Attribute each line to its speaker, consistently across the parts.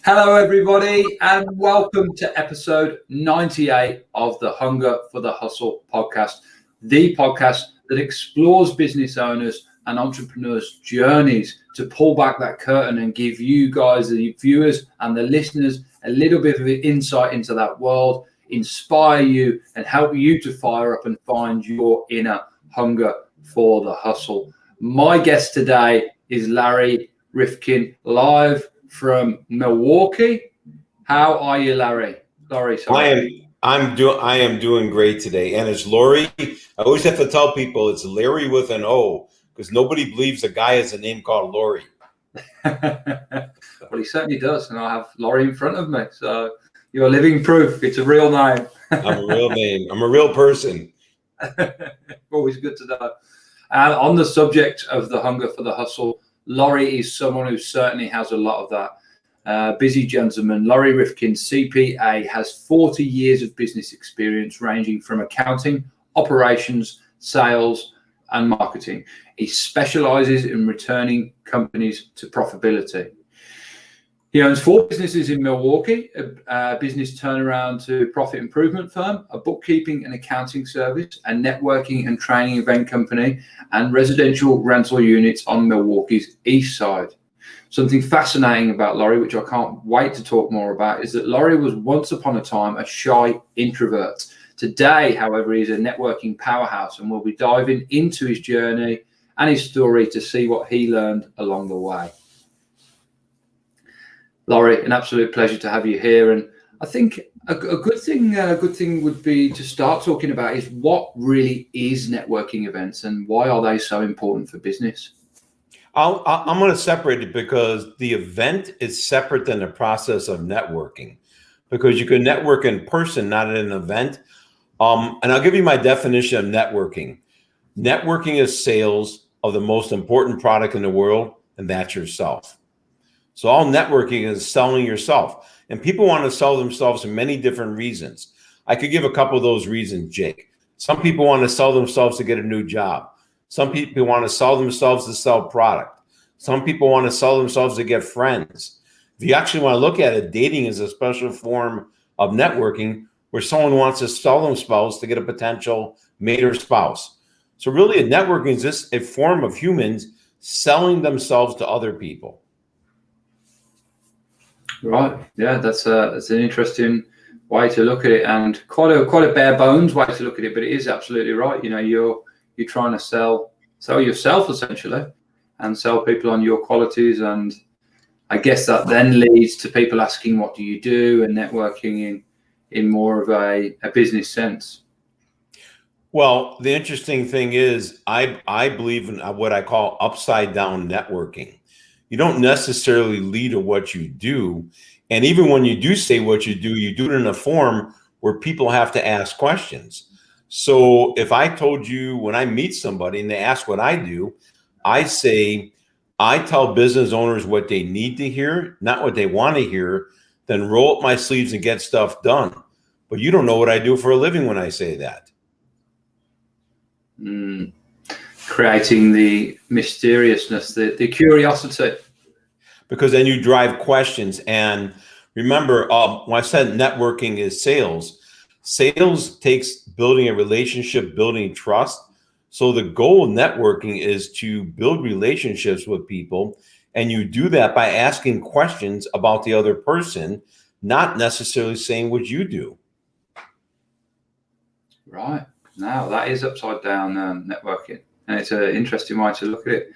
Speaker 1: Hello, everybody, and welcome to episode 98 of the Hunger for the Hustle podcast, the podcast that explores business owners and entrepreneurs' journeys to pull back that curtain and give you guys, the viewers and the listeners, a little bit of insight into that world, inspire you, and help you to fire up and find your inner hunger for the hustle. My guest today is Lorry Rifkin, live from Milwaukee. How are you, Larry?
Speaker 2: I am doing great today. And it's Lorry. I always have to tell people it's Larry with an O because nobody believes a guy has a name called Lorry.
Speaker 1: Well, he certainly does, and I have Lorry in front of me. So you're living proof it's a real name.
Speaker 2: I'm a real name. I'm a real person.
Speaker 1: Always good to know. And on the subject of the hunger for the hustle, Lorry is someone who certainly has a lot of that. Busy gentleman. Lorry Rifkin, CPA, has 40 years of business experience ranging from accounting, operations, sales, and marketing. He specializes in returning companies to profitability. He owns 4 businesses in Milwaukee, a business turnaround to profit improvement firm, a bookkeeping and accounting service, a networking and training event company, and residential rental units on Milwaukee's east side. Something fascinating about Lorry, which I can't wait to talk more about, is that Lorry was once upon a time a shy introvert. Today, however, he's a networking powerhouse, and we'll be diving into his journey and his story to see what he learned along the way. Lorry, an absolute pleasure to have you here. And I think a good thing would be to start talking about is what really is networking events and why are they so important for business?
Speaker 2: I'm going to separate it because the event is separate than the process of networking, because you can network in person, not at an event. And I'll give you my definition of networking. Networking is sales of the most important product in the world, and that's yourself. So all networking is selling yourself, and people want to sell themselves for many different reasons. I could give a couple of those reasons, Jake. Some people want to sell themselves to get a new job. Some people want to sell themselves to sell product. Some people want to sell themselves to get friends. If you actually want to look at it, dating is a special form of networking where someone wants to sell themselves to get a potential mate or spouse. So really, networking is just a form of humans selling themselves to other people.
Speaker 1: Right. Yeah, that's an interesting way to look at it, and quite a bare bones way to look at it. But it is absolutely right. You know, you're trying to sell yourself essentially, and sell people on your qualities. And I guess that then leads to people asking, "What do you do?" and networking in more of a business sense.
Speaker 2: Well, the interesting thing is, I believe in what I call upside down networking. You don't necessarily lead to what you do. And even when you do say what you do it in a form where people have to ask questions. So if I told you when I meet somebody and they ask what I do, I say, I tell business owners what they need to hear, not what they want to hear, then roll up my sleeves and get stuff done. But you don't know what I do for a living when I say that.
Speaker 1: Creating the mysteriousness, the curiosity.
Speaker 2: Because then you drive questions. And remember, when I said networking is sales, sales takes building a relationship, building trust. So the goal of networking is to build relationships with people. And you do that by asking questions about the other person, not necessarily saying what you do.
Speaker 1: Right. Now that is upside down networking. And it's an interesting way to look at it.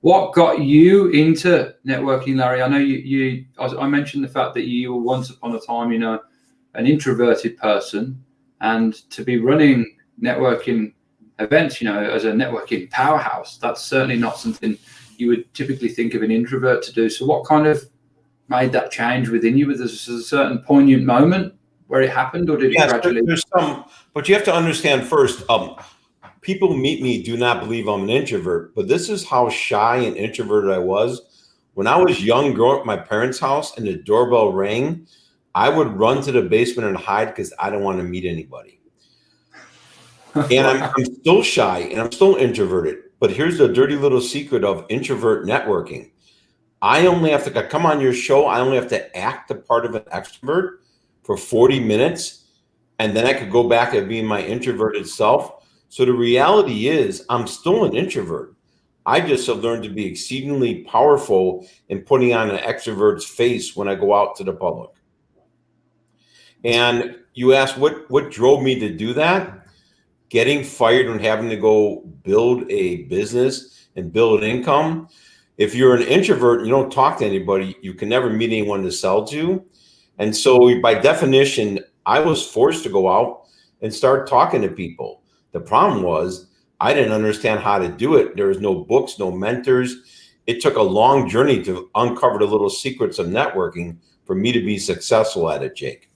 Speaker 1: What got you into networking, Larry? I know I mentioned the fact that you were once upon a time, an introverted person, and to be running networking events, as a networking powerhouse, that's certainly not something you would typically think of an introvert to do. So what kind of made that change within you? Was there a certain poignant moment where it happened, or did it gradually?
Speaker 2: There's some, but you have to understand first, people meet me do not believe I'm an introvert, but this is how shy and introverted I was. When I was young, growing up at my parents' house and the doorbell rang, I would run to the basement and hide because I didn't want to meet anybody. And I'm still shy and I'm still introverted. But here's the dirty little secret of introvert networking. I only have to come on your show. I only have to act the part of an extrovert for 40 minutes. And then I could go back and being my introverted self. So the reality is I'm still an introvert. I just have learned to be exceedingly powerful in putting on an extrovert's face when I go out to the public. And you asked what drove me to do that? Getting fired and having to go build a business and build an income. If you're an introvert and you don't talk to anybody, you can never meet anyone to sell to. And so by definition, I was forced to go out and start talking to people. The problem was I didn't understand how to do it. There was no books, no mentors. It took a long journey to uncover the little secrets of networking for me to be successful at it, Jake.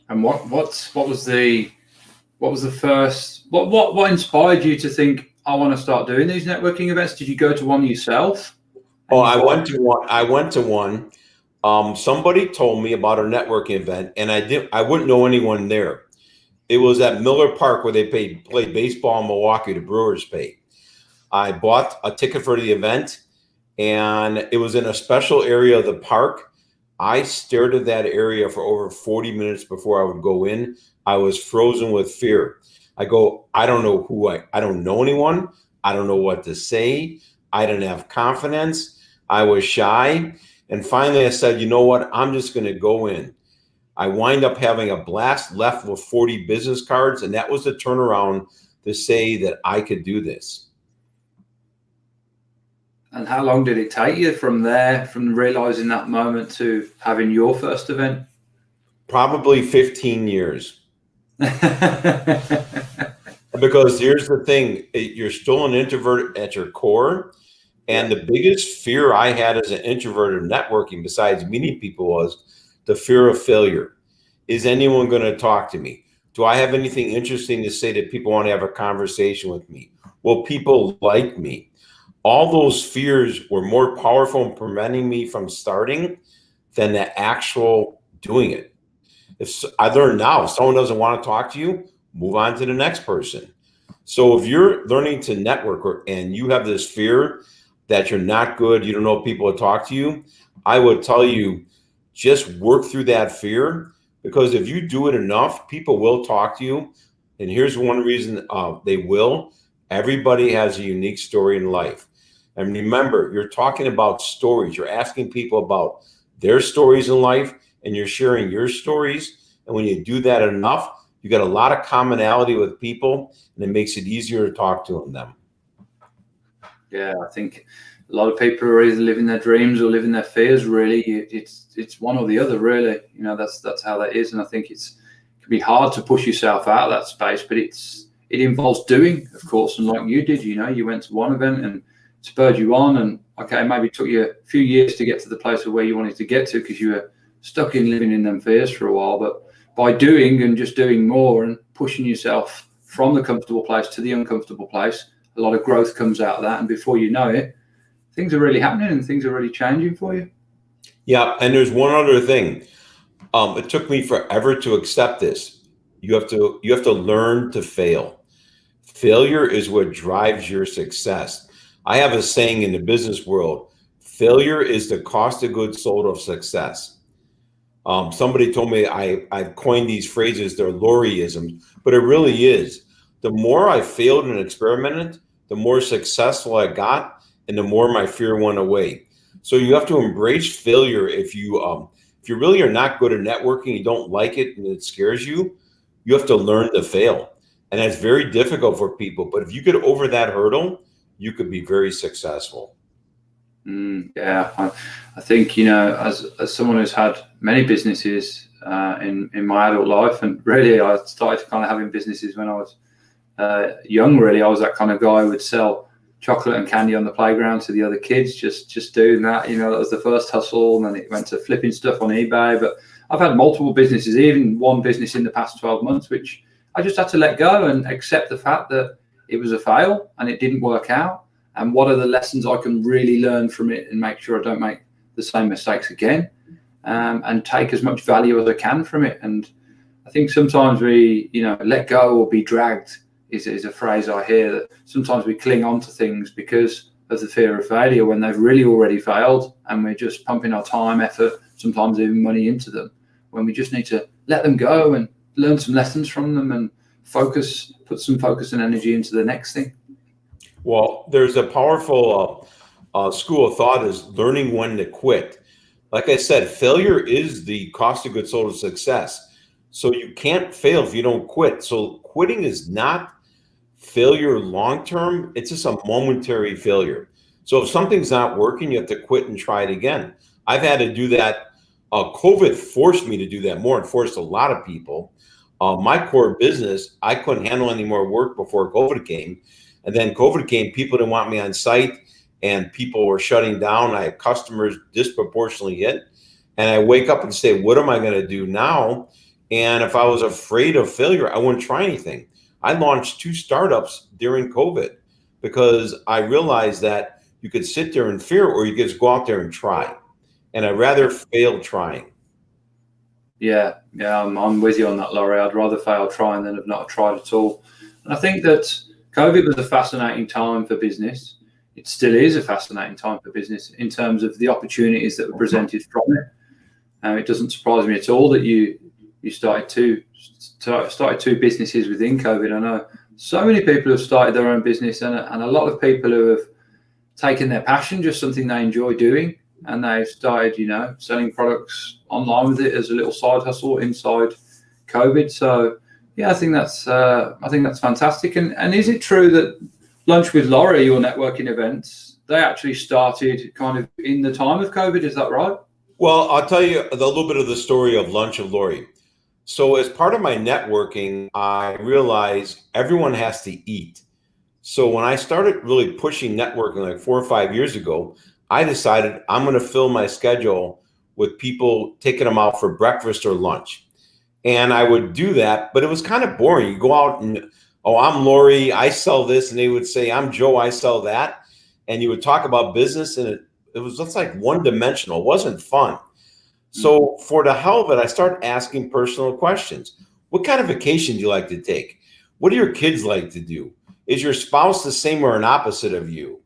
Speaker 1: And what was the first, what inspired you to think, I want to start doing these networking events? Did you go to one yourself?
Speaker 2: Oh, I went to one. Somebody told me about a networking event, and I wouldn't know anyone there. It was at Miller Park where they played baseball in Milwaukee. The Brewers played. I bought a ticket for the event, and it was in a special area of the park. I stared at that area for over 40 minutes before I would go in. I was frozen with fear. I go, I don't know I don't know anyone. I don't know what to say. I didn't have confidence. I was shy. And finally I said, you know what? I'm just going to go in. I wind up having a blast, left with 40 business cards. And that was the turnaround to say that I could do this.
Speaker 1: And how long did it take you from there, from realizing that moment to having your first event?
Speaker 2: Probably 15 years. Because here's the thing, you're still an introvert at your core. And the biggest fear I had as an introvert of networking, besides meeting people, was the fear of failure. Is anyone going to talk to me? Do I have anything interesting to say that people want to have a conversation with me? Will people like me? All those fears were more powerful in preventing me from starting than the actual doing it. If I learned now, if someone doesn't want to talk to you, move on to the next person. So if you're learning to network and you have this fear that you're not good, you don't know if people will talk to you, I would tell you, just work through that fear, because if you do it enough, people will talk to you. And here's one reason they will. Everybody has a unique story in life. And remember, you're talking about stories. You're asking people about their stories in life, and you're sharing your stories. And when you do that enough, you get a lot of commonality with people, and it makes it easier to talk to them.
Speaker 1: Yeah, I think a lot of people are either living their dreams or living their fears. Really, it's one or the other. Really, you know, that's how that is. And I think it can be hard to push yourself out of that space, but it involves doing, of course. And like you did, you know, you went to one event and spurred you on, and okay, maybe it took you a few years to get to the place of where you wanted to get to because you were stuck in living in them fears for a while. But by doing and just doing more and pushing yourself from the comfortable place to the uncomfortable place, a lot of growth comes out of that. And before you know it, things are really happening and things are really changing for you.
Speaker 2: Yeah. And there's one other thing. It took me forever to accept this. You have to learn to fail. Failure is what drives your success. I have a saying in the business world: failure is the cost of goods sold of success. Somebody told me I've coined these phrases, they're Lorryisms, but it really is. The more I failed and experimented, the more successful I got, and the more my fear went away. So you have to embrace failure. If you really are not good at networking, you don't like it, and it scares you, you have to learn to fail. And that's very difficult for people. But if you get over that hurdle, you could be very successful.
Speaker 1: Yeah, I think, you know, as someone who's had many businesses in my adult life, and really I started kind of having businesses when I was young. Really, I was that kind of guy who would sell chocolate and candy on the playground to the other kids, just doing that. You know, that was the first hustle, and then it went to flipping stuff on eBay. But I've had multiple businesses, even one business in the past 12 months, which I just had to let go and accept the fact that it was a fail and it didn't work out. And what are the lessons I can really learn from it and make sure I don't make the same mistakes again, and take as much value as I can from it. And I think sometimes we, you know, let go or be dragged is a phrase I hear, that sometimes we cling on to things because of the fear of failure when they've really already failed, and we're just pumping our time, effort, sometimes even money into them, when we just need to let them go and learn some lessons from them and put some focus and energy into the next thing.
Speaker 2: Well, there's a powerful school of thought is learning when to quit. Like I said, failure is the cost of goods sold of success. So you can't fail if you don't quit. So quitting is not failure long-term. It's just a momentary failure. So if something's not working, you have to quit and try it again. I've had to do that. COVID forced me to do that more and forced a lot of people. My core business, I couldn't handle any more work before COVID came. And then COVID came, people didn't want me on site and people were shutting down. I had customers disproportionately hit. And I wake up and say, what am I going to do now? And if I was afraid of failure, I wouldn't try anything. I launched 2 startups during COVID because I realized that you could sit there in fear or you could just go out there and try. And I'd rather fail trying.
Speaker 1: Yeah, I'm with you on that, Laurie. I'd rather fail trying than have not tried at all. And I think that COVID was a fascinating time for business. It still is a fascinating time for business in terms of the opportunities that were presented from it. It doesn't surprise me at all that you started 2 businesses within COVID. I know so many people have started their own business, and a lot of people who have taken their passion, just something they enjoy doing, and they've started, selling products online with it as a little side hustle inside COVID. So yeah, I think that's fantastic. And is it true that Lunch with Laurie, your networking events, they actually started kind of in the time of COVID? Is that right?
Speaker 2: Well, I'll tell you a little bit of the story of Lunch with Laurie. So as part of my networking, I realized everyone has to eat. So when I started really pushing networking like 4 or 5 years ago, I decided I'm going to fill my schedule with people taking them out for breakfast or lunch. And I would do that, but it was kind of boring. You go out and, oh, I'm Lori, I sell this. And they would say, I'm Joe, I sell that. And you would talk about business, and it was just like one dimensional. It wasn't fun. So for the hell of it, I started asking personal questions. What kind of vacation do you like to take? What do your kids like to do? Is your spouse the same or an opposite of you?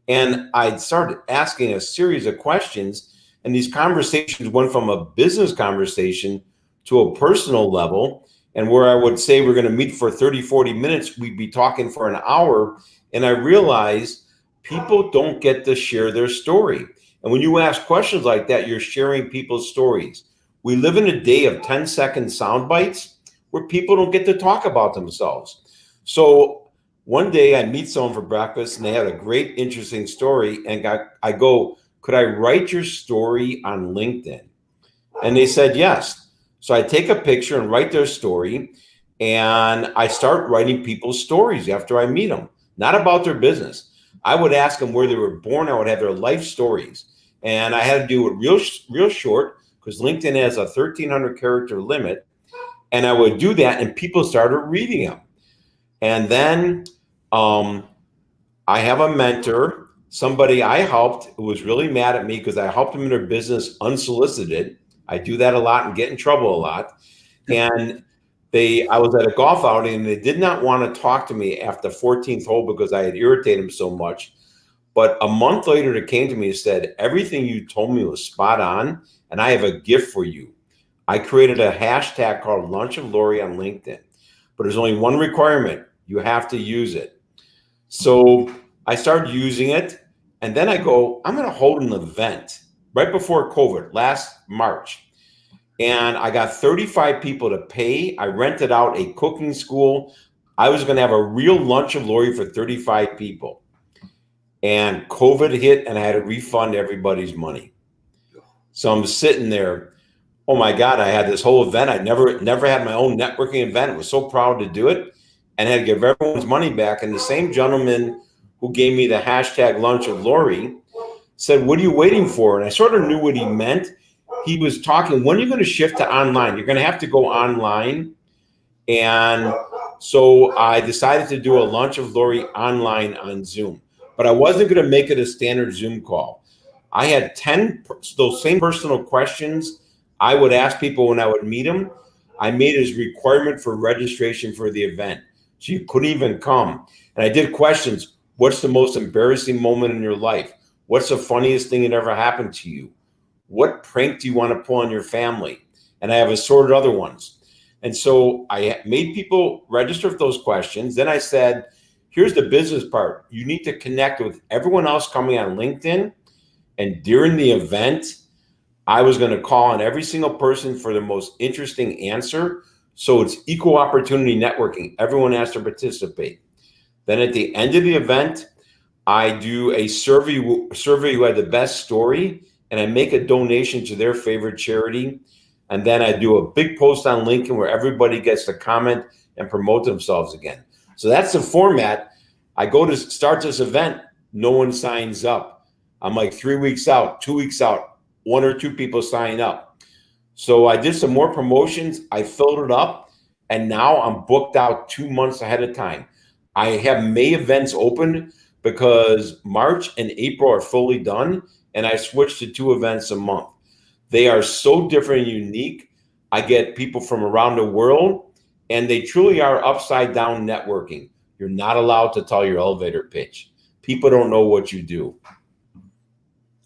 Speaker 2: And I started asking a series of questions, and these conversations went from a business conversation to a personal level. And where I would say we're going to meet for 30, 40 minutes, we'd be talking for an hour. And I realized people don't get to share their story. And when you ask questions like that, you're sharing people's stories. We live in a day of 10-second sound bites where people don't get to talk about themselves. So one day I meet someone for breakfast and they had a great, interesting story. And I go, could I write your story on LinkedIn? And they said, yes. So I take a picture and write their story. And I start writing people's stories after I meet them, not about their business. I would ask them where they were born. I would have their life stories. And I had to do it real short because LinkedIn has a 1,300 character limit. And I would do that and people started reading them. And then I have a mentor, somebody I helped who was really mad at me because I helped them in their business unsolicited. I do that a lot and get in trouble a lot. And I was at a golf outing and they did not want to talk to me after the 14th hole because I had irritated them so much. But a month later, they came to me and said, everything you told me was spot on, and I have a gift for you. I created a hashtag called Lunch of Lori on LinkedIn, but there's only one requirement. You have to use it. So I started using it, and then I go, I'm going to hold an event right before COVID, last March. And I got 35 people to pay. I rented out a cooking school. I was going to have a real Lunch of Lori for 35 people. And COVID hit and I had to refund everybody's money. So I'm sitting there. Oh my God, I had this whole event. I never had my own networking event. I was so proud to do it and had to give everyone's money back. And the same gentleman who gave me the hashtag Lunch of Lori said, what are you waiting for? And I sort of knew what he meant. He was talking, when are you going to shift to online? You're going to have to go online. And so I decided to do a Lunch of Lori online on Zoom. But I wasn't going to make it a standard Zoom call. I had 10, those same personal questions I would ask people when I would meet them. I made it as requirement for registration for the event. So you couldn't even come. And I did questions. What's the most embarrassing moment in your life? What's the funniest thing that ever happened to you? What prank do you want to pull on your family? And I have assorted other ones. And so I made people register for those questions. Then I said, here's the business part. You need to connect with everyone else coming on LinkedIn. And during the event, I was going to call on every single person for the most interesting answer. So it's equal opportunity networking. Everyone has to participate. Then at the end of the event, I do a survey who had the best story, and I make a donation to their favorite charity. And then I do a big post on LinkedIn where everybody gets to comment and promote themselves again. So that's the format. I go to start this event, no one signs up. I'm like 3 weeks out, 2 weeks out, 1 or 2 people sign up. So I did some more promotions. I filled it up, and now I'm booked out 2 months ahead of time. I have May events open because March and April are fully done, and I switched to 2 events a month. They are so different and unique. I get people from around the world, and they truly are upside down networking. You're not allowed to tell your elevator pitch. People don't know what you do.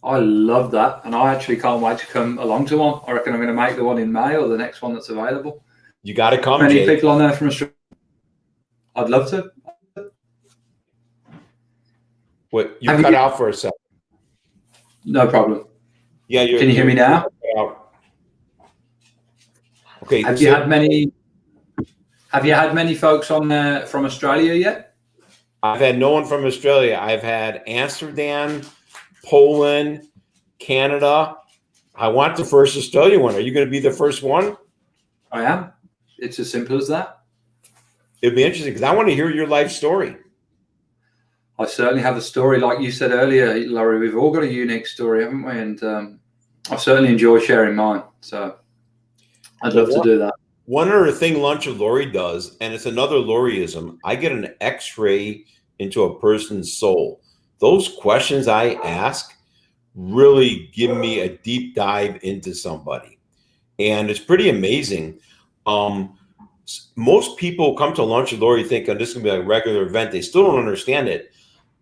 Speaker 1: I love that, and I actually can't wait to come along to one. I reckon I'm going to make the one in May or the next one that's available.
Speaker 2: You got to come,
Speaker 1: Many
Speaker 2: Jake.
Speaker 1: people on there from Australia. I'd love to.
Speaker 2: What you cut out for a second?
Speaker 1: No problem.
Speaker 2: Yeah,
Speaker 1: can you hear me now?
Speaker 2: Okay.
Speaker 1: Have you had many folks on there from Australia yet?
Speaker 2: I've had no one from Australia. I've had Amsterdam, Poland, Canada. I want the first Australia one. Are you going to be the first one?
Speaker 1: I am. It's as simple as that.
Speaker 2: It'd be interesting because I want to hear your life story.
Speaker 1: I certainly have a story. Like you said earlier, Lorry, we've all got a unique story, haven't we? And I certainly enjoy sharing mine. So I'd love to do that.
Speaker 2: One other thing Lunch with Lorry does, and it's another Lorryism, I get an X-ray into a person's soul. Those questions I ask really give me a deep dive into somebody. And it's pretty amazing. Most people come to Lunch with Lorry thinking this is going to be like a regular event. They still don't understand it.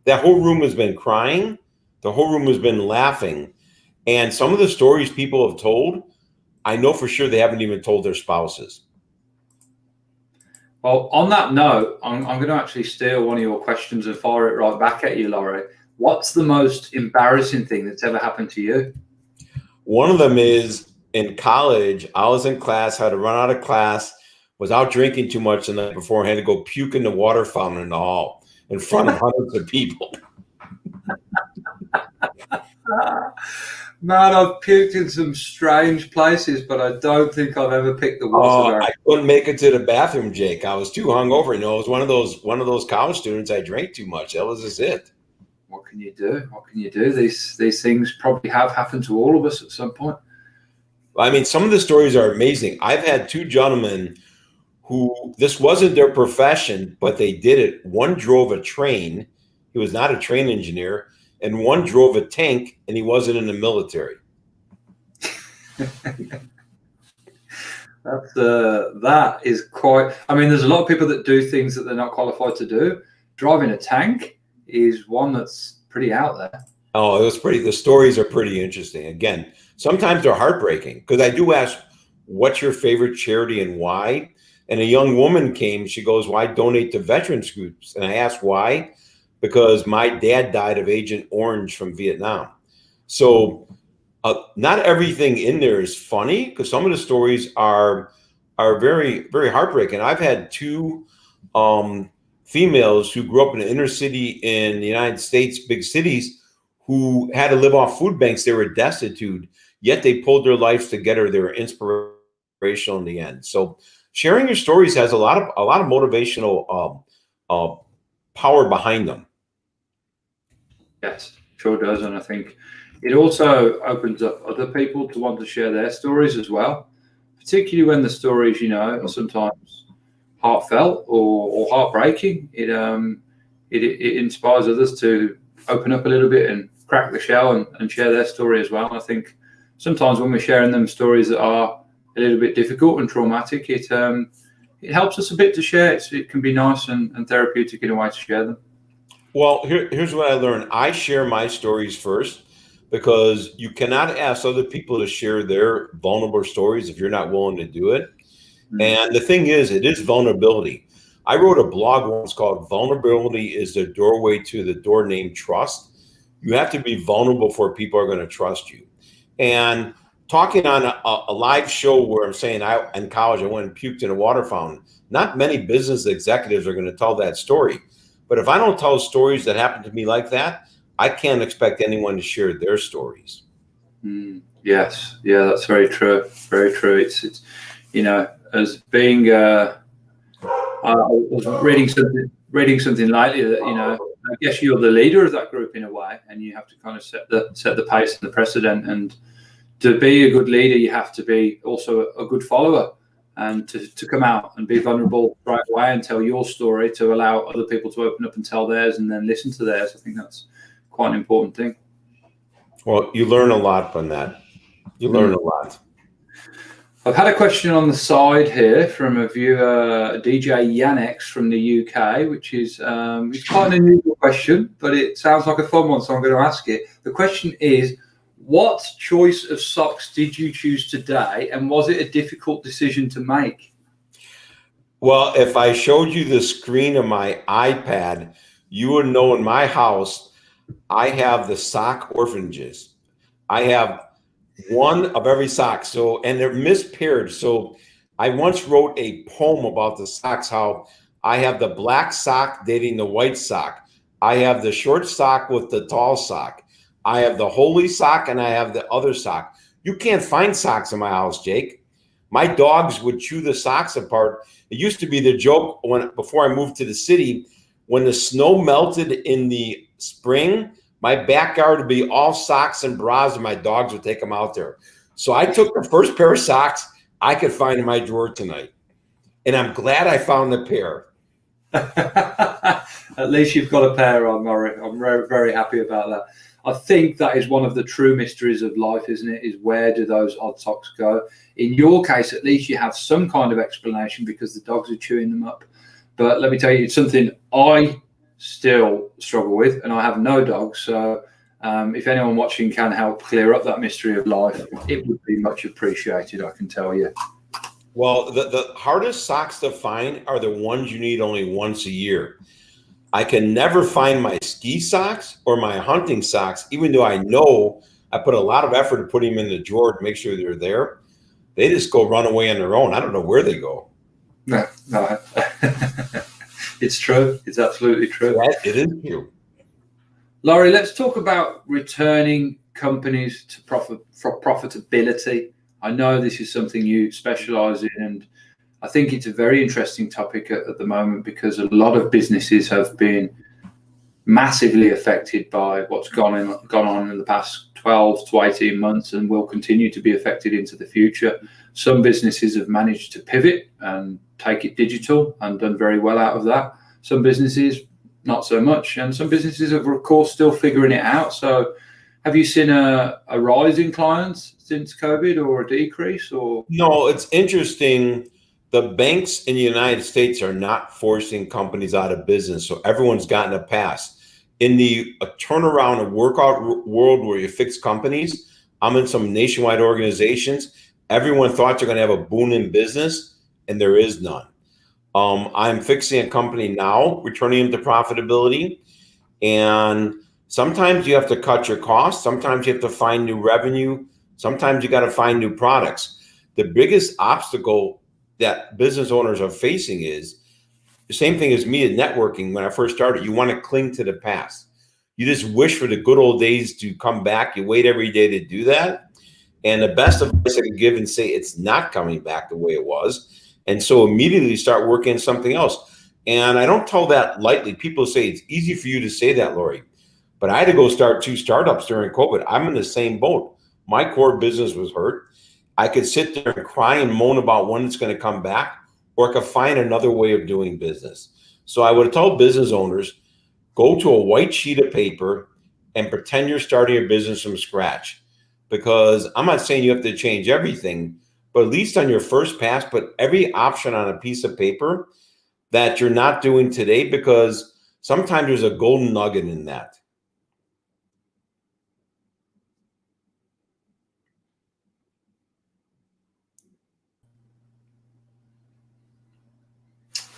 Speaker 2: That whole room has been crying. The whole room has been laughing. And some of the stories people have told, I know for sure they haven't even told their spouses.
Speaker 1: Well, on that note, I'm going to actually steal one of your questions and fire it right back at you, Lorry. What's the most embarrassing thing that's ever happened to you?
Speaker 2: One of them is in college, I was in class, had to run out of class, was out drinking too much the night before, had to go puke in the water fountain in the hall in front of hundreds of people.
Speaker 1: Man, I've puked in some strange places, but I don't think I've ever picked the water.
Speaker 2: I couldn't make it to the bathroom, Jake. I was too hungover. You know, I was one of those college students. I drank too much. That was just it.
Speaker 1: What can you do? What can you do? These things probably have happened to all of us at some point.
Speaker 2: I mean, some of the stories are amazing. I've had 2 gentlemen who this wasn't their profession, but they did it. One drove a train. He was not a train engineer. And one drove a tank, and he wasn't in the military.
Speaker 1: That is quite. I mean, there's a lot of people that do things that they're not qualified to do. Driving a tank is one that's pretty out there.
Speaker 2: Oh, it was pretty. The stories are pretty interesting. Again, sometimes they're heartbreaking because I do ask, "What's your favorite charity and why?" And a young woman came. She goes, "Why donate to veterans groups?" And I asked why. Because my dad died of Agent Orange from Vietnam. So not everything in there is funny because some of the stories are very, very heartbreaking. I've had 2 females who grew up in the inner city in the United States, big cities, who had to live off food banks. They were destitute, yet they pulled their lives together. They were inspirational in the end. So sharing your stories has a lot of motivational power behind them.
Speaker 1: Yes, sure does. And I think it also opens up other people to want to share their stories as well, particularly when the stories, are sometimes heartfelt or heartbreaking. It inspires others to open up a little bit and crack the shell and share their story as well. And I think sometimes when we're sharing them stories that are a little bit difficult and traumatic, it helps us a bit to share. It can be nice and therapeutic in a way to share them.
Speaker 2: Well, here's what I learned. I share my stories first because you cannot ask other people to share their vulnerable stories if you're not willing to do it.
Speaker 1: Mm.
Speaker 2: And the thing is, it is vulnerability. I wrote a blog once called Vulnerability is the Doorway to the Door Named Trust. You have to be vulnerable before people are going to trust you. And talking on a live show where I'm saying in college I went and puked in a water fountain, not many business executives are going to tell that story. But if I don't tell stories that happen to me like that, I can't expect anyone to share their stories.
Speaker 1: Mm. Yes, yeah, that's very true. Very true. It's as being I was reading something lately that I guess you're the leader of that group in a way, and you have to kind of set the pace and the precedent. And to be a good leader, you have to be also a good follower, and to come out and be vulnerable right away and tell your story to allow other people to open up and tell theirs, and then listen to theirs. I think that's quite an important thing.
Speaker 2: Well, you learn a lot from that. You learn a lot.
Speaker 1: I've had a question on the side here from a viewer, DJ Yannex from the UK, which is it's quite an unusual question, but it sounds like a fun one, so I'm going to ask it. The question is, what choice of socks did you choose today, and was it a difficult decision to make?
Speaker 2: Well, if I showed you the screen of my iPad, you would know in my house, I have the sock orphanages. I have one of every sock. So, and they're mispaired. So I once wrote a poem about the socks, how I have the black sock dating the white sock. I have the short sock with the tall sock. I have the holy sock and I have the other sock. You can't find socks in my house, Jake. My dogs would chew the socks apart. It used to be the joke before I moved to the city, when the snow melted in the spring, my backyard would be all socks and bras, and my dogs would take them out there. So I took the first pair of socks I could find in my drawer tonight. And I'm glad I found the pair.
Speaker 1: At least you've got a pair on, Murray. I'm very, very happy about that. I think that is one of the true mysteries of life, isn't it? Is where do those odd socks go? In your case, at least you have some kind of explanation because the dogs are chewing them up. But let me tell you, it's something I still struggle with, and I have no dogs. So if anyone watching can help clear up that mystery of life, it would be much appreciated, I can tell you.
Speaker 2: Well, the hardest socks to find are the ones you need only once a year. I can never find my ski socks or my hunting socks, even though I know I put a lot of effort to put them in the drawer to make sure they're there. They just go run away on their own. I don't know where they go.
Speaker 1: No. It's true. It's absolutely true.
Speaker 2: Yeah, it is true.
Speaker 1: Lorry, let's talk about returning companies to profitability. I know this is something you specialize in, and I think it's a very interesting topic at the moment because a lot of businesses have been massively affected by what's gone on in the past 12 to 18 months and will continue to be affected into the future. Some businesses have managed to pivot and take it digital and done very well out of that. Some businesses, not so much. And some businesses are, of course, still figuring it out. So have you seen a rise in clients since COVID or a decrease? Or
Speaker 2: no, it's interesting. The banks in the United States are not forcing companies out of business. So everyone's gotten a pass. In the turnaround and workout world where you fix companies, I'm in some nationwide organizations. Everyone thought they're going to have a boom in business, and there is none. I'm fixing a company now, returning them to profitability. And sometimes you have to cut your costs. Sometimes you have to find new revenue. Sometimes you got to find new products. The biggest obstacle that business owners are facing is the same thing as me at networking. When I first started, you want to cling to the past. You just wish for the good old days to come back. You wait every day to do that. And the best advice I can give and say it's not coming back the way it was. And so immediately start working on something else. And I don't tell that lightly. People say it's easy for you to say that, Lori. But I had to go start 2 startups during COVID. I'm in the same boat. My core business was hurt. I could sit there and cry and moan about when it's going to come back, or I could find another way of doing business. So I would tell business owners, go to a white sheet of paper and pretend you're starting your business from scratch. Because I'm not saying you have to change everything, but at least on your first pass, put every option on a piece of paper that you're not doing today, because Sometimes there's a golden nugget in that.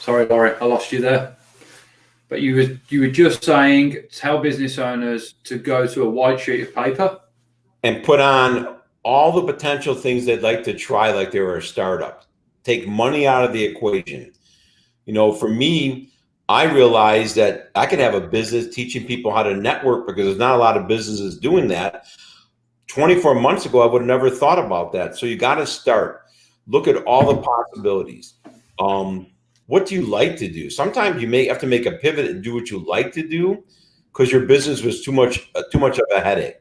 Speaker 1: Sorry, Laurie, I lost you there. But you were just saying, tell business owners to go to a white sheet of paper
Speaker 2: and put on all the potential things they'd like to try, like they were a startup. Take money out of the equation. You know, for me, I realized that I could have a business teaching people how to network, because there's not a lot of businesses doing that. 24 months ago, I would have never thought about that. So you got to start. Look at all the possibilities. What do you like to do? Sometimes you may have to make a pivot and do what you like to do because your business was too much of a headache.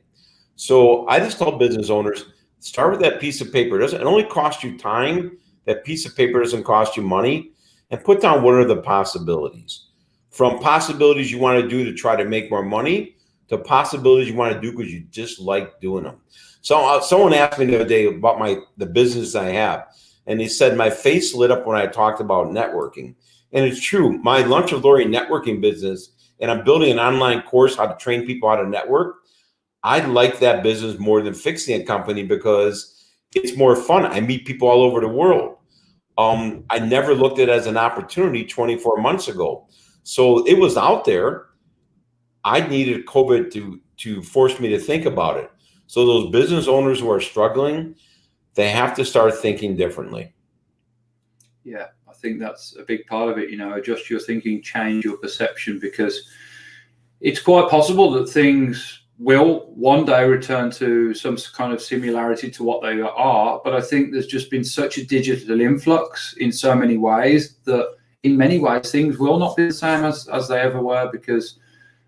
Speaker 2: So I just tell business owners, start with that piece of paper. It only cost you time. That piece of paper doesn't cost you money. And put down what are the possibilities. From possibilities you want to do to try to make more money to possibilities you want to do because you just like doing them. So someone asked me the other day about the business I have. And he said, my face lit up when I talked about networking. And it's true. My Lunch with Lori networking business, and I'm building an online course how to train people how to network. I like that business more than fixing a company because it's more fun. I meet people all over the world. I never looked at it as an opportunity 24 months ago. So it was out there. I needed COVID to force me to think about it. So those business owners who are struggling, they have to start thinking differently.
Speaker 1: Yeah, I think that's a big part of it. You know, adjust your thinking, change your perception, because it's quite possible that things will one day return to some kind of similarity to what they are. But I think there's just been such a digital influx in so many ways that in many ways things will not be the same as they ever were, because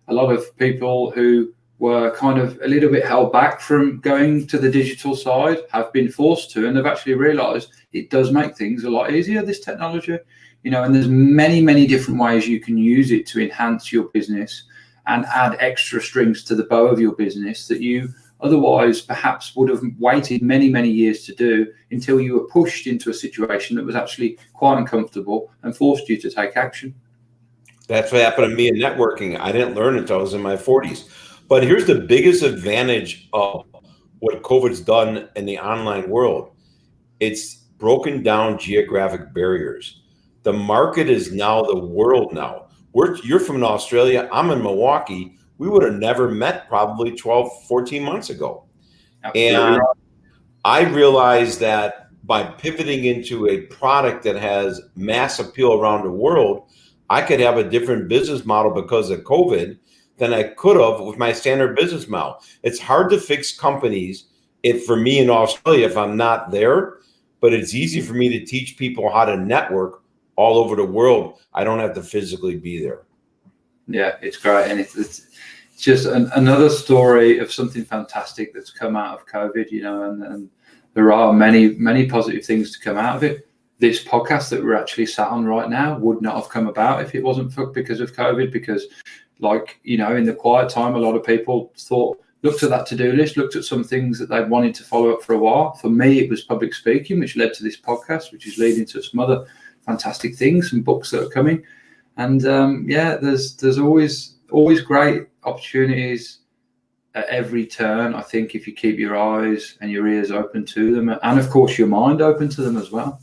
Speaker 1: a lot of people who were kind of a little bit held back from going to the digital side have been forced to, and they've actually realized it does make things a lot easier, this technology, you know, and there's many, many different ways you can use it to enhance your business and add extra strings to the bow of your business that you otherwise perhaps would have waited many, many years to do until you were pushed into a situation that was actually quite uncomfortable and forced you to take action.
Speaker 2: That's what happened to me in networking. I didn't learn until I was in my 40s. But here's the biggest advantage of what COVID's done in the online world. It's broken down geographic barriers. The market is now the world now. You're from Australia. I'm in Milwaukee. We would have never met probably 12, 14 months ago. Absolutely. And I realized that by pivoting into a product that has mass appeal around the world, I could have a different business model because of COVID than I could have with my standard business model. It's hard to fix companies for me in Australia if I'm not there, but it's easy for me to teach people how to network all over the world. I don't have to physically be there.
Speaker 1: Yeah, it's great. And it's just another story of something fantastic that's come out of COVID, you know, and there are many, many positive things to come out of it. This podcast that we're actually sat on right now would not have come about if it wasn't because of COVID, because like, you know, in the quiet time, a lot of people looked at that to-do list, looked at some things that they wanted to follow up for a while. For me, it was public speaking, which led to this podcast, which is leading to some other fantastic things, some books that are coming. And there's always great opportunities at every turn, I think, if you keep your eyes and your ears open to them, and of course your mind open to them as well.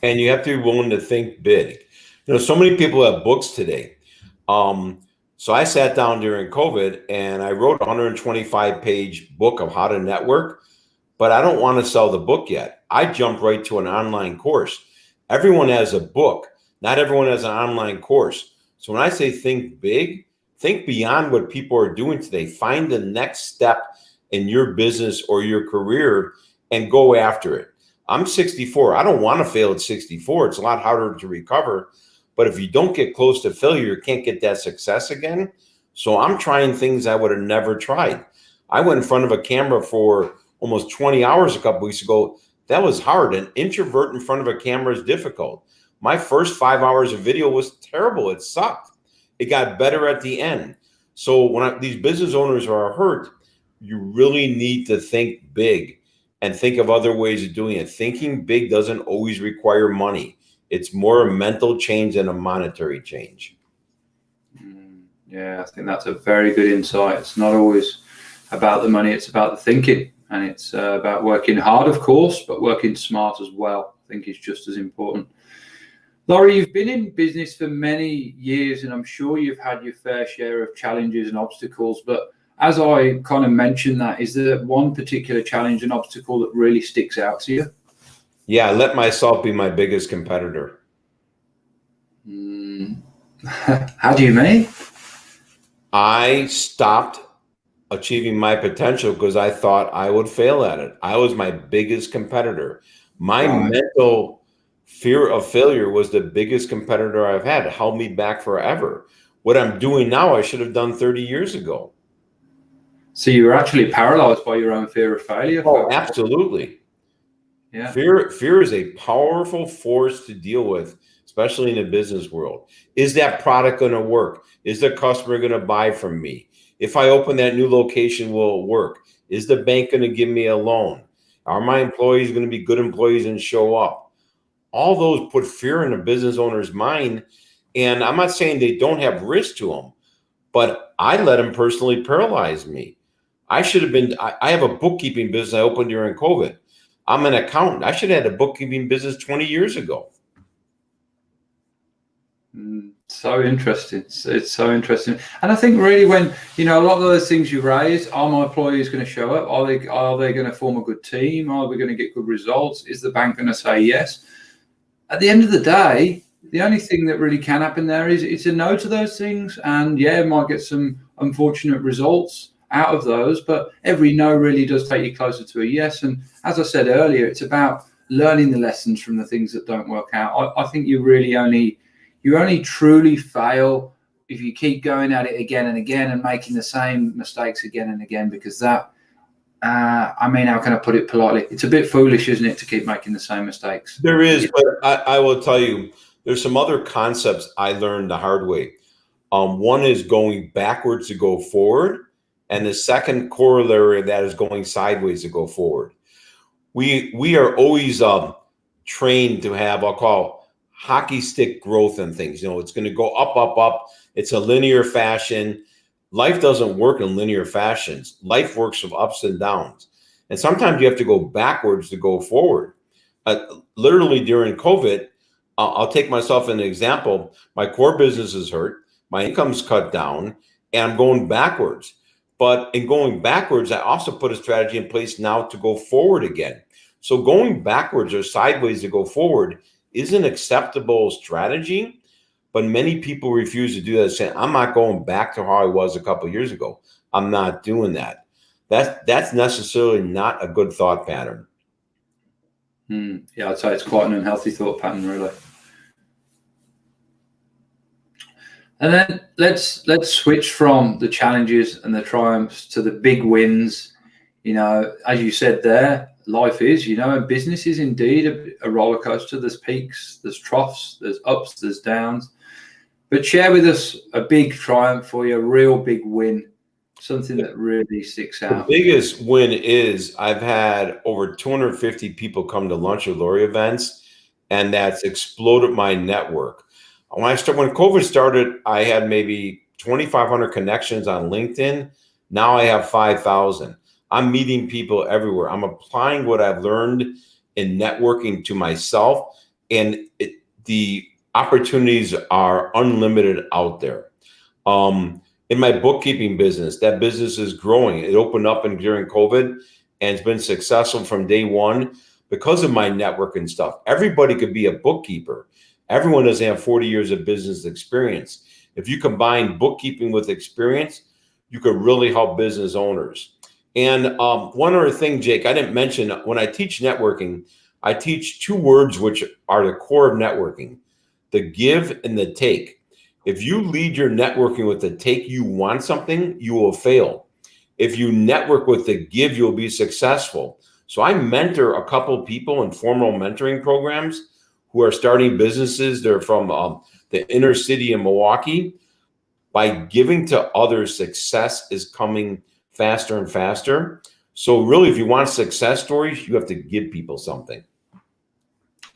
Speaker 2: And you have to be willing to think big. You know, so many people have books today. So I sat down during COVID and I wrote a 125-page book of how to network, but I don't want to sell the book yet. I jumped right to an online course. Everyone has a book. Not everyone has an online course. So when I say think big, think beyond what people are doing today. Find the next step in your business or your career and go after it. I'm 64. I don't want to fail at 64. It's a lot harder to recover. But if you don't get close to failure, you can't get that success again. So I'm trying things I would have never tried. I went in front of a camera for almost 20 hours a couple weeks ago. That was hard. An introvert in front of a camera is difficult. My first 5 hours of video was terrible. It sucked. It got better at the end. So when these business owners are hurt, you really need to think big and think of other ways of doing it. Thinking big doesn't always require money. It's more a mental change than a monetary change.
Speaker 1: Yeah, I think that's a very good insight. It's not always about the money, it's about the thinking. And it's about working hard, of course, but working smart as well. I think is just as important. Lorry, you've been in business for many years, and I'm sure you've had your fair share of challenges and obstacles. But as I kind of mentioned that, is there one particular challenge and obstacle that really sticks out to you?
Speaker 2: Yeah, I let myself be my biggest competitor.
Speaker 1: How do you mean?
Speaker 2: I stopped achieving my potential because I thought I would fail at it. I was my biggest competitor. My mental fear of failure was the biggest competitor I've had. It held me back forever. What I'm doing now, I should have done 30 years ago.
Speaker 1: So you were actually paralyzed by your own fear of failure?
Speaker 2: Oh, absolutely.
Speaker 1: Yeah.
Speaker 2: Fear is a powerful force to deal with, especially in the business world. Is that product going to work? Is the customer going to buy from me? If I open that new location, will it work? Is the bank going to give me a loan? Are my employees going to be good employees and show up? All those put fear in a business owner's mind. And I'm not saying they don't have risk to them, but I let them personally paralyze me. I should have been, I have a bookkeeping business I opened during COVID. I'm an accountant. I should have had a bookkeeping business 20 years ago.
Speaker 1: So interesting. It's so interesting. And I think really when, a lot of those things you raise, are my employees going to show up? Are they going to form a good team? Are we going to get good results? Is the bank going to say yes? At the end of the day, the only thing that really can happen there is it's a no to those things. And yeah, it might get some unfortunate results out of those, but every no really does take you closer to a yes. And as I said earlier, it's about learning the lessons from the things that don't work out. I think you only truly fail if you keep going at it again and again and making the same mistakes again and again, because that, how can I put it politely? It's a bit foolish, isn't it, to keep making the same mistakes?
Speaker 2: There is, but I will tell you, there's some other concepts I learned the hard way. One is going backwards to go forward. And the second corollary of that is going sideways to go forward. We are always trained to have, I'll call, hockey stick growth and things. It's going to go up, up, up. It's a linear fashion. Life doesn't work in linear fashions. Life works with ups and downs. And sometimes you have to go backwards to go forward. Literally during COVID, I'll take myself as an example. My core business is hurt. My income's cut down, and I'm going backwards. But in going backwards, I also put a strategy in place now to go forward again. So going backwards or sideways to go forward is an acceptable strategy, but many people refuse to do that, saying, I'm not going back to how I was a couple of years ago. I'm not doing that. That's necessarily not a good thought pattern.
Speaker 1: Yeah, I'd say it's quite an unhealthy thought pattern, really. And then let's switch from the challenges and the triumphs to the big wins. As you said there, life is, and business is indeed a roller coaster. There's peaks, there's troughs, there's ups, there's downs. But share with us a big triumph for you, a real big win, something that really sticks out.
Speaker 2: The biggest win is I've had over 250 people come to lunch or Lorry events, and that's exploded my network. When COVID started, I had maybe 2,500 connections on LinkedIn. Now I have 5,000. I'm meeting people everywhere. I'm applying what I've learned in networking to myself, and the opportunities are unlimited out there. In my bookkeeping business, that business is growing. It opened up during COVID, and it's been successful from day one because of my network and stuff. Everybody could be a bookkeeper. Everyone doesn't have 40 years of business experience. If you combine bookkeeping with experience, you could really help business owners. And one other thing, Jake, I didn't mention, when I teach networking, I teach two words which are the core of networking: the give and the take. If you lead your networking with the take, you want something, you will fail. If you network with the give, you'll be successful. So I mentor a couple people in formal mentoring programs who are starting businesses. They're from the inner city in Milwaukee. By giving to others, success is coming faster and faster. So really, if you want success stories, you have to give people something.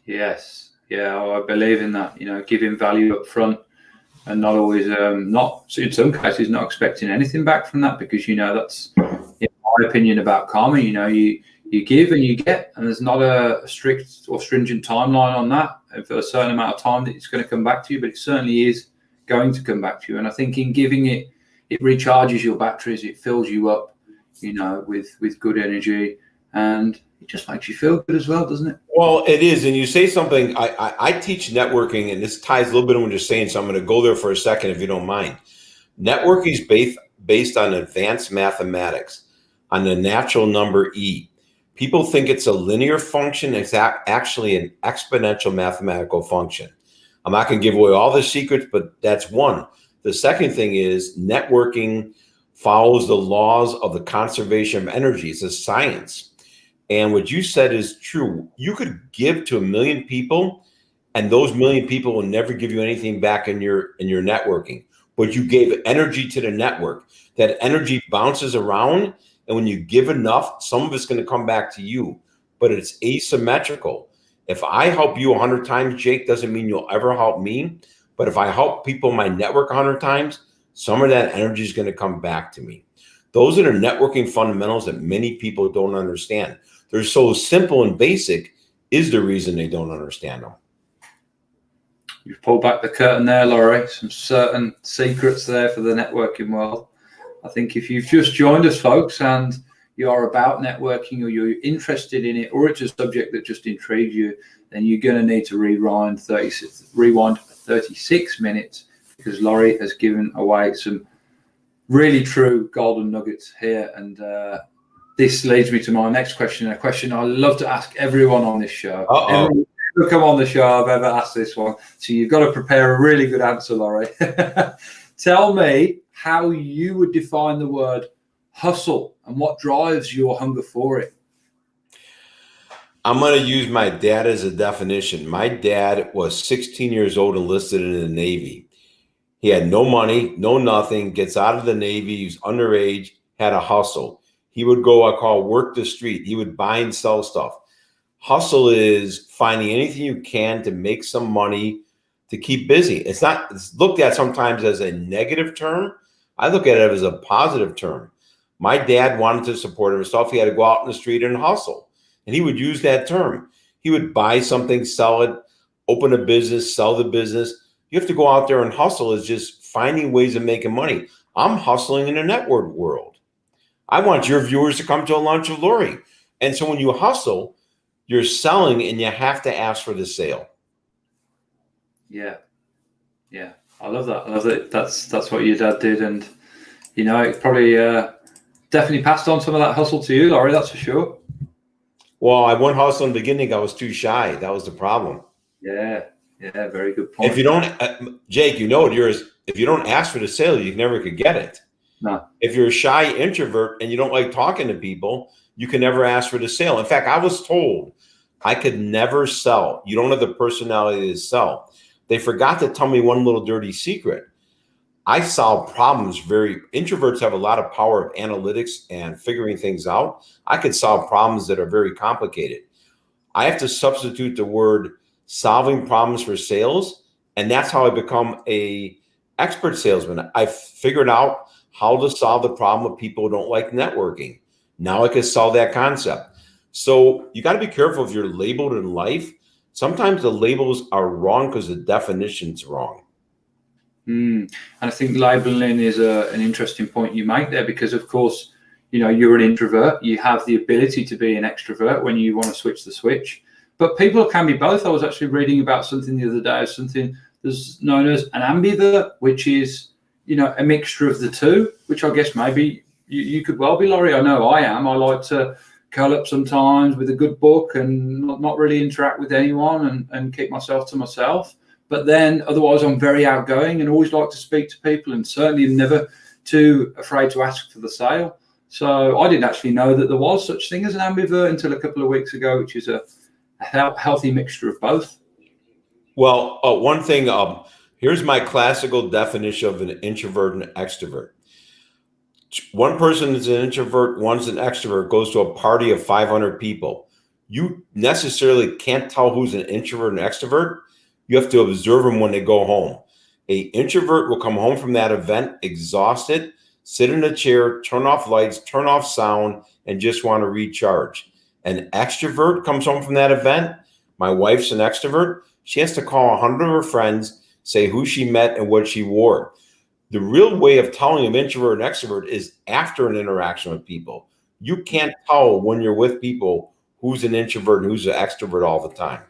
Speaker 1: Yes. Yeah, I believe in that. Giving value up front and not always, not in some cases, not expecting anything back from that, because that's, in my opinion, about karma. You give and you get, and there's not a strict or stringent timeline on that for a certain amount of time that it's going to come back to you, but it certainly is going to come back to you. And I think in giving it recharges your batteries, it fills you up, with good energy, and it just makes you feel good as well, doesn't it?
Speaker 2: Well, it is. And you say something, I teach networking, and this ties a little bit on what you're saying, so I'm going to go there for a second if you don't mind. Networking is based on advanced mathematics, on the natural number E. People think it's a linear function. It's actually an exponential mathematical function. I'm not going to give away all the secrets, but that's one. The second thing is networking follows the laws of the conservation of energy. It's a science. And what you said is true. You could give to 1 million people, and those 1 million people will never give you anything back in your networking. But you gave energy to the network. That energy bounces around, and when you give enough, some of it's going to come back to you. But it's asymmetrical. If I help you 100 times, Jake, doesn't mean you'll ever help me. But if I help people in my network 100 times, some of that energy is going to come back to me. Those are the networking fundamentals that many people don't understand. They're so simple and basic is the reason they don't understand them.
Speaker 1: You've pulled back the curtain there, Lorry. Some certain secrets there for the networking world. I think if you've just joined us, folks, and you are about networking, or you're interested in it, or it's a subject that just intrigued you, then you're going to need to rewind 36 minutes, because Lorry has given away some really true golden nuggets here. And this leads me to my next question, a question I love to ask everyone on this show. Everyone who come on the show, I've ever asked this one. So you've got to prepare a really good answer, Lorry. Tell me how you would define the word hustle and what drives your hunger for it.
Speaker 2: I'm going to use my dad as a definition. My dad was 16 years old, enlisted in the Navy. He had no money, no nothing, gets out of the Navy, he was underage, had a hustle. He would go, I call work the street. He would buy and sell stuff. Hustle is finding anything you can to make some money to keep busy. It's looked at sometimes as a negative term. I look at it as a positive term. My dad wanted to support himself. He had to go out in the street and hustle. And he would use that term. He would buy something, sell it, open a business, sell the business. You have to go out there and hustle. Is just finding ways of making money. I'm hustling in the network world. I want your viewers to come to a lunch with Lorry. And so when you hustle, you're selling, and you have to ask for the sale.
Speaker 1: Yeah. I love that. I love that. That's what your dad did. And, it probably definitely passed on some of that hustle to you, Lorry, that's for sure.
Speaker 2: Well, I wouldn't hustle in the beginning. I was too shy. That was the problem.
Speaker 1: Yeah, very good point.
Speaker 2: If you don't, Jake, if you don't ask for the sale, you never could get it.
Speaker 1: No.
Speaker 2: If you're a shy introvert and you don't like talking to people, you can never ask for the sale. In fact, I was told I could never sell. You don't have the personality to sell. They forgot to tell me one little dirty secret. I solve problems. Introverts have a lot of power of analytics and figuring things out. I could solve problems that are very complicated. I have to substitute the word solving problems for sales. And that's how I become a expert salesman. I figured out how to solve the problem of people who don't like networking. Now I can solve that concept. So you got to be careful if you're labeled in life. Sometimes the labels are wrong because the definition's wrong.
Speaker 1: And I think labeling is an interesting point you make there, because of course, you're an introvert. You have the ability to be an extrovert when you want to switch the switch. But people can be both. I was actually reading about something the other day, something that's known as an ambivert, which is, a mixture of the two, which I guess maybe you could well be, Lorry. I know I am. I like to curl up sometimes with a good book and not really interact with anyone and keep myself to myself. But then otherwise I'm very outgoing and always like to speak to people, and certainly never too afraid to ask for the sale. So I didn't actually know that there was such thing as an ambivert until a couple of weeks ago, which is a healthy mixture of both.
Speaker 2: Well, one thing, here's my classical definition of an introvert and an extrovert. One person is an introvert, one's an extrovert, goes to a party of 500 people. You necessarily can't tell who's an introvert and extrovert. You have to observe them when they go home. A introvert will come home from that event exhausted, sit in a chair, turn off lights, turn off sound, and just want to recharge. An extrovert comes home from that event. My wife's an extrovert. She has to call 100 of her friends, say who she met and what she wore. The real way of telling an introvert and extrovert is after an interaction with people. You can't tell when you're with people who's an introvert and who's an extrovert all the time.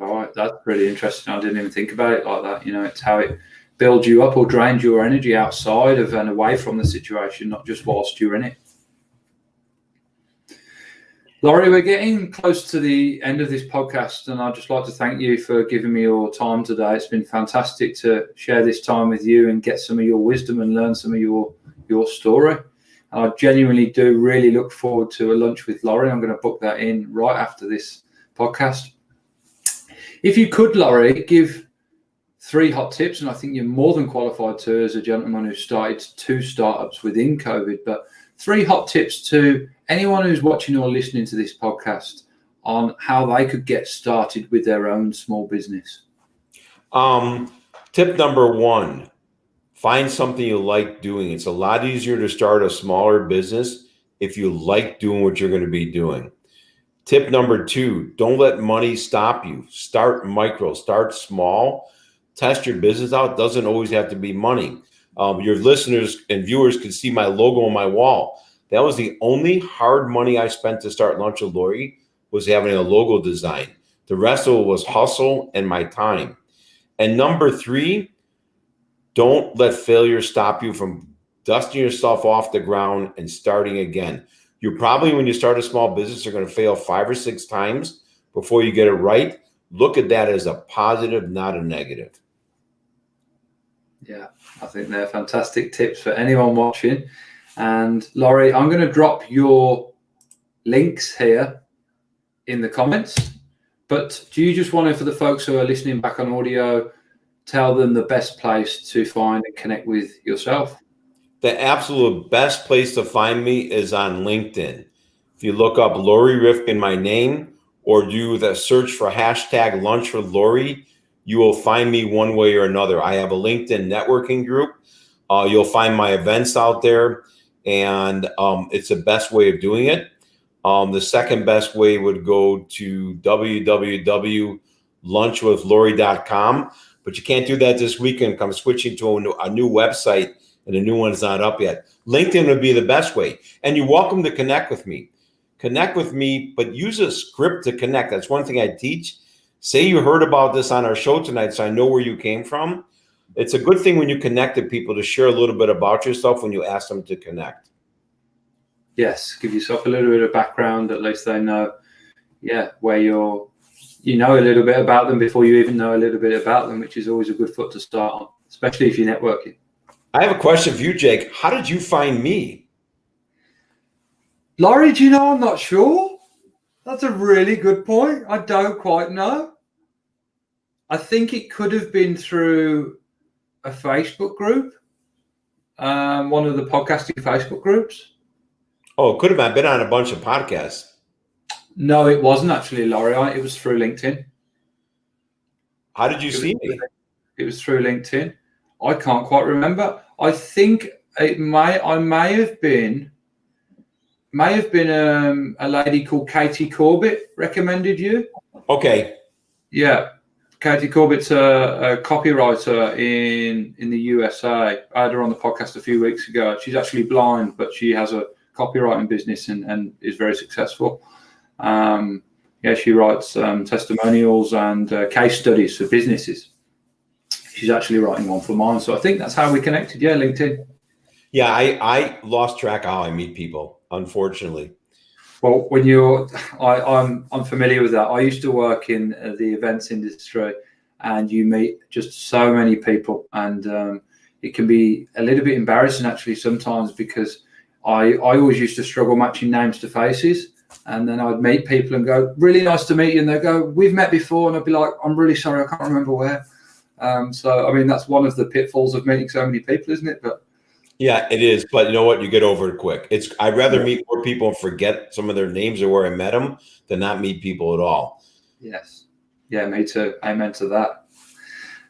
Speaker 1: All right, that's pretty interesting. I didn't even think about it like that. It's how it builds you up or drains your energy outside of and away from the situation, not just whilst you're in it. Lorry, we're getting close to the end of this podcast, and I'd just like to thank you for giving me your time today. It's been fantastic to share this time with you and get some of your wisdom and learn some of your story. And I genuinely do really look forward to a lunch with Lorry. I'm going to book that in right after this podcast. If you could, Lorry, give 3 hot tips, and I think you're more than qualified to as a gentleman who started 2 startups within COVID, but 3 hot tips to anyone who's watching or listening to this podcast on how they could get started with their own small business.
Speaker 2: Tip number 1, find something you like doing. It's a lot easier to start a smaller business if you like doing what you're going to be doing. Tip number 2, don't let money stop you. Start micro, start small, test your business out. It doesn't always have to be money. Your listeners and viewers can see my logo on my wall. That was the only hard money I spent to start Lunch with Lorry, was having a logo design. The rest of it was hustle and my time. And number 3, don't let failure stop you from dusting yourself off the ground and starting again. You probably, when you start a small business, are going to fail 5 or 6 times before you get it right. Look at that as a positive, not a negative.
Speaker 1: Yeah, I think they're fantastic tips for anyone watching. And Lorry, I'm going to drop your links here in the comments. But do you just want to, for the folks who are listening back on audio, tell them the best place to find and connect with yourself?
Speaker 2: The absolute best place to find me is on LinkedIn. If you look up Lorry Rifkin, my name, or do the search for hashtag Lunch with Lorry, you will find me one way or another. I have a LinkedIn networking group. You'll find my events out there, and it's the best way of doing it. The second best way would go to www.lunchwithlorry.com, but you can't do that this weekend. I'm switching to a new website, and the new one is not up yet. LinkedIn would be the best way, and you're welcome to connect with me. Connect with me, but use a script to connect. That's one thing I teach. Say you heard about this on our show tonight, so I know where you came from. It's a good thing when you connect to people to share a little bit about yourself when you ask them to connect.
Speaker 1: Yes, give yourself a little bit of background. At least they know, where you know a little bit about them before you even know a little bit about them, which is always a good foot to start on, especially if you're networking.
Speaker 2: I have a question for you, Jake. How did you find me?
Speaker 1: Lorry, do you know? I'm not sure. That's a really good point. I don't quite know. I think it could have been through a Facebook group, one of the podcasting Facebook groups.
Speaker 2: Oh, it could have been on a bunch of podcasts.
Speaker 1: No, it wasn't actually, Lorry. It was through LinkedIn.
Speaker 2: How did you see me?
Speaker 1: It was through LinkedIn. I can't quite remember. I think I may have been a lady called Katie Corbett recommended you.
Speaker 2: Okay.
Speaker 1: Yeah. Katie Corbett's a copywriter in the USA. I had her on the podcast a few weeks ago. She's actually blind, but she has a copywriting business and is very successful. She writes testimonials and case studies for businesses. She's actually writing one for mine. So I think that's how we connected. Yeah, LinkedIn.
Speaker 2: Yeah, I lost track of how I meet people, unfortunately.
Speaker 1: Well, I'm familiar with that. I used to work in the events industry, and you meet just so many people, and it can be a little bit embarrassing actually sometimes, because I always used to struggle matching names to faces, and then I'd meet people and go, "Really nice to meet you," and they go, "We've met before," and I'd be like, "I'm really sorry, I can't remember where." So I mean, that's one of the pitfalls of meeting so many people, isn't it? But
Speaker 2: yeah, it is. But you know what? You get over it quick. I'd rather meet more people and forget some of their names or where I met them than not meet people at all.
Speaker 1: Yes. Yeah, me too. Amen to that.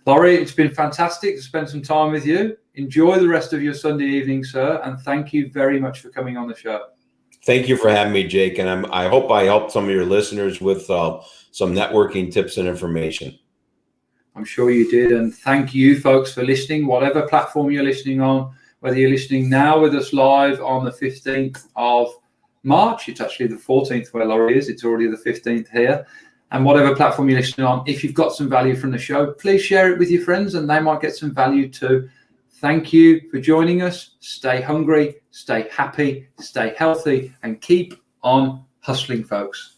Speaker 1: Lorry, it's been fantastic to spend some time with you. Enjoy the rest of your Sunday evening, sir, and thank you very much for coming on the show.
Speaker 2: Thank you for having me, Jake, and I hope I helped some of your listeners with some networking tips and information.
Speaker 1: I'm sure you did, and thank you, folks, for listening, whatever platform you're listening on, whether you're listening now with us live on the 15th of March, it's actually the 14th where Lorry is, it's already the 15th here, and whatever platform you're listening on, if you've got some value from the show, please share it with your friends and they might get some value too. Thank you for joining us. Stay hungry, stay happy, stay healthy, and keep on hustling, folks.